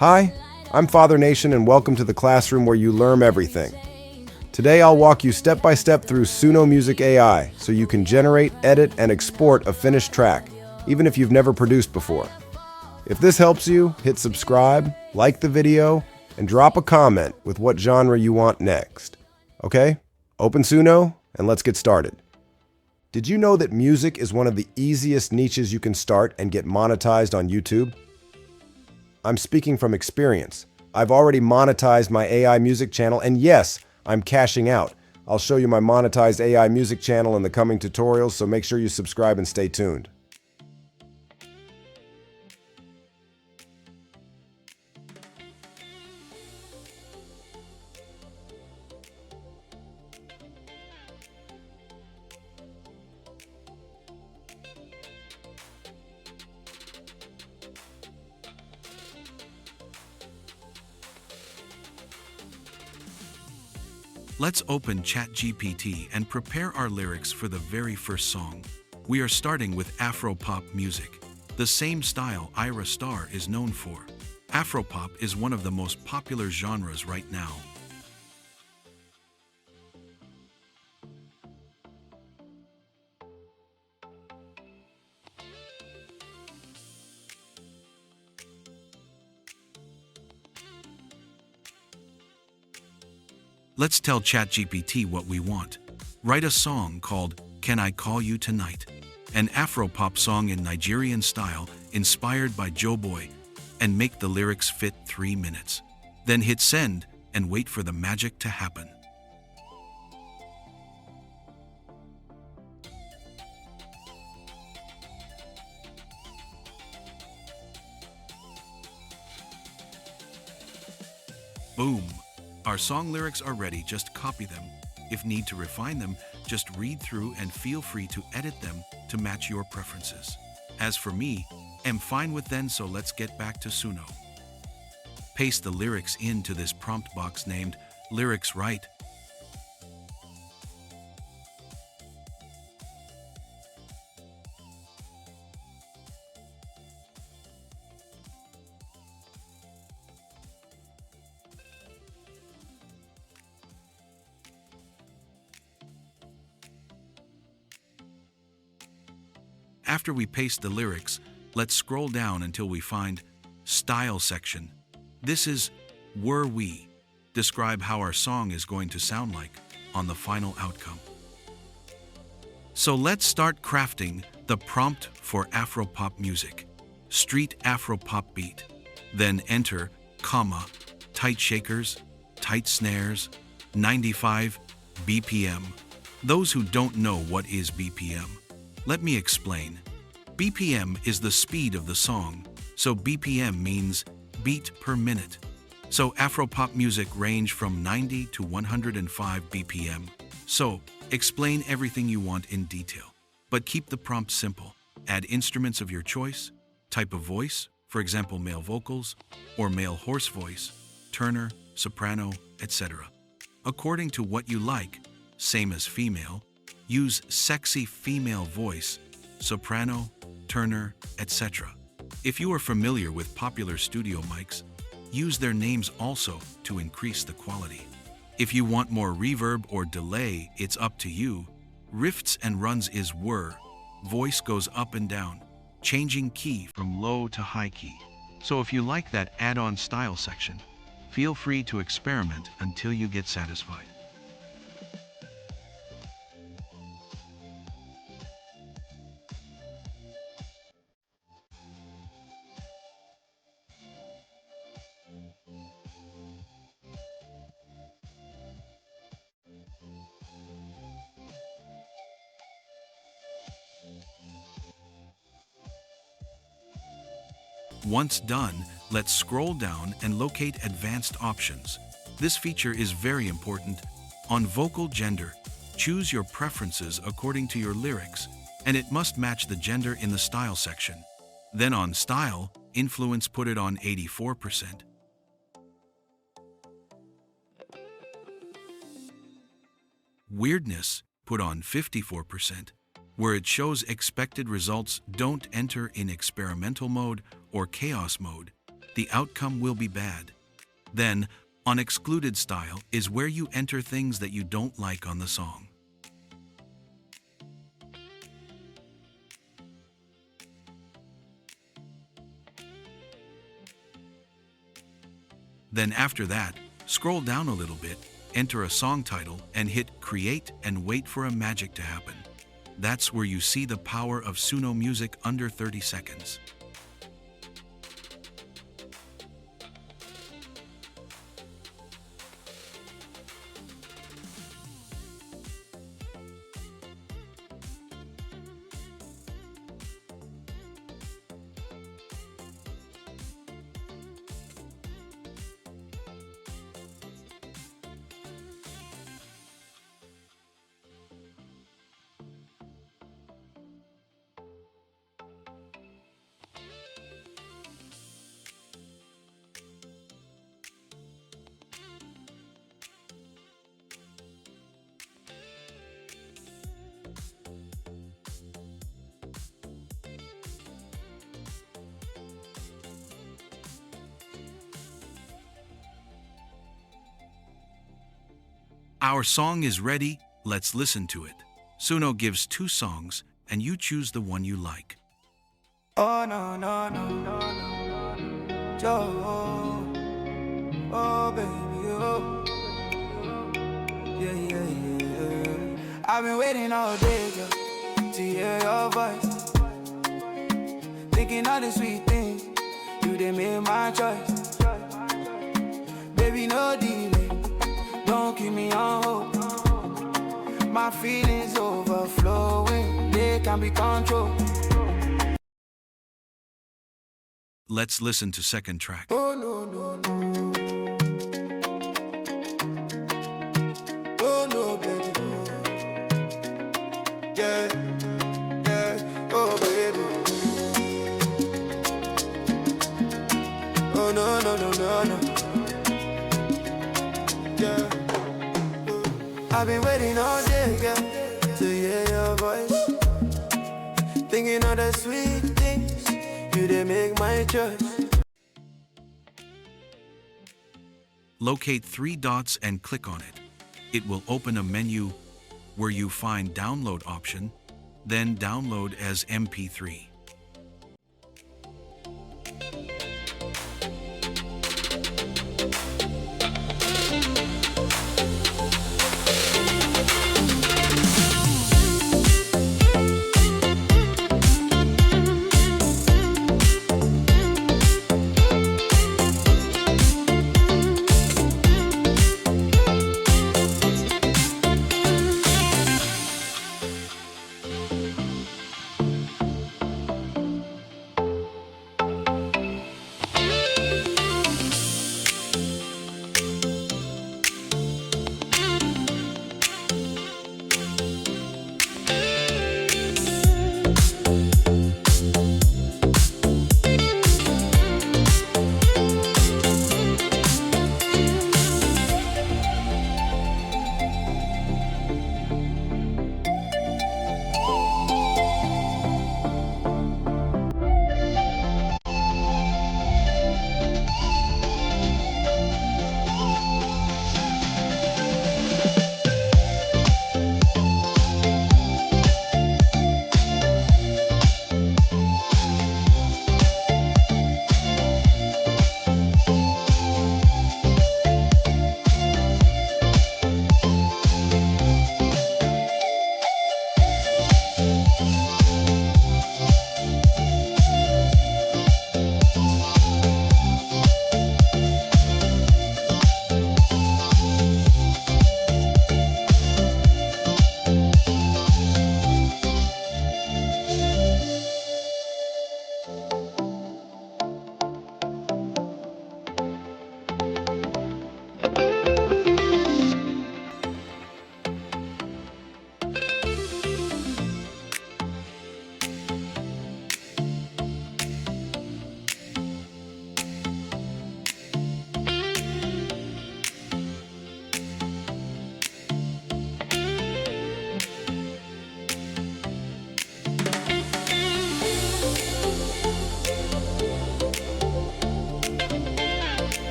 Hi, I'm Father Nation and welcome to the classroom where you learn everything. Today I'll walk you step by step through Suno Music AI so you can generate, edit, and export a finished track, even if you've never produced before. If this helps you, hit subscribe, like the video, and drop a comment with what genre you want next. Okay? Open Suno and let's get started. Did you know that music is one of the easiest niches you can start and get monetized on YouTube? I'm speaking from experience. I've already monetized my AI music channel, and yes, I'm cashing out. I'll show you my monetized AI music channel in the coming tutorials, so make sure you subscribe and stay tuned. Let's open ChatGPT and prepare our lyrics for the very first song. We are starting with Afro-pop music, the same style Ira Star is known for. Afro-pop is one of the most popular genres right now. Let's tell ChatGPT what we want. Write a song called Can I Call You Tonight? An Afro-pop song in Nigerian style inspired by Joeboy, and make the lyrics fit 3 minutes. Then hit send and wait for the magic to happen. Boom! Our song lyrics are ready, just copy them. If need to refine them, just read through and feel free to edit them to match your preferences. As for me, I'm fine with them, so let's get back to Suno. Paste the lyrics into this prompt box named Lyrics Write. After we paste the lyrics, let's scroll down until we find Style section. This is Were We. Describe how our song is going to sound like on the final outcome. So let's start crafting the prompt for Afro-pop music. Street Afro-pop beat. Then enter, comma, tight shakers, tight snares, 95 BPM. Those who don't know what is BPM, let me explain. BPM is the speed of the song, so BPM means beat per minute. So Afro-pop music range from 90 to 105 BPM. So explain everything you want in detail, but keep the prompt simple. Add instruments of your choice, type of voice, for example male vocals, or male hoarse voice, tenor, soprano, etc. According to what you like, same as female, use sexy female voice, soprano, tenor, etc. If you are familiar with popular studio mics, use their names also to increase the quality. If you want more reverb or delay, it's up to you. Rifts and runs is were. Voice goes up and down, changing key from low to high key. So if you like that add-on style section, feel free to experiment until you get satisfied. Once done, let's scroll down and locate advanced options. This feature is very important. On vocal gender, choose your preferences according to your lyrics, and it must match the gender in the style section. Then on style, influence put it on 84%. Weirdness put on 54%. Where it shows expected results, don't enter in experimental mode or chaos mode. the outcome will be bad. Then, unexcluded style is where you enter things that you don't like on the song. Then after that, scroll down a little bit, enter a song title, and hit Create and wait for a magic to happen. That's where you see the power of Suno Music under 30 seconds. Our song is ready, let's listen to it. Suno gives 2 songs, and you choose the one you like. Oh no no no no no no Joe. Oh baby oh yeah yeah yeah. I've been waiting all day girl to hear your voice, thinking all the sweet things you did make my choice. Baby no delay, don't keep me on hold. My feelings overflowing, they can't be controlled. Let's listen to second track. Oh no no no. Oh no baby. Yeah, yeah. Oh baby. Oh no no no no no. Yeah. I've been waiting all day, girl, to hear your voice, thinking of the sweet things you did make my choice. Locate 3 dots and click on it. It will open a menu where you find Download option, then download as MP3.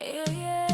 Yeah, yeah.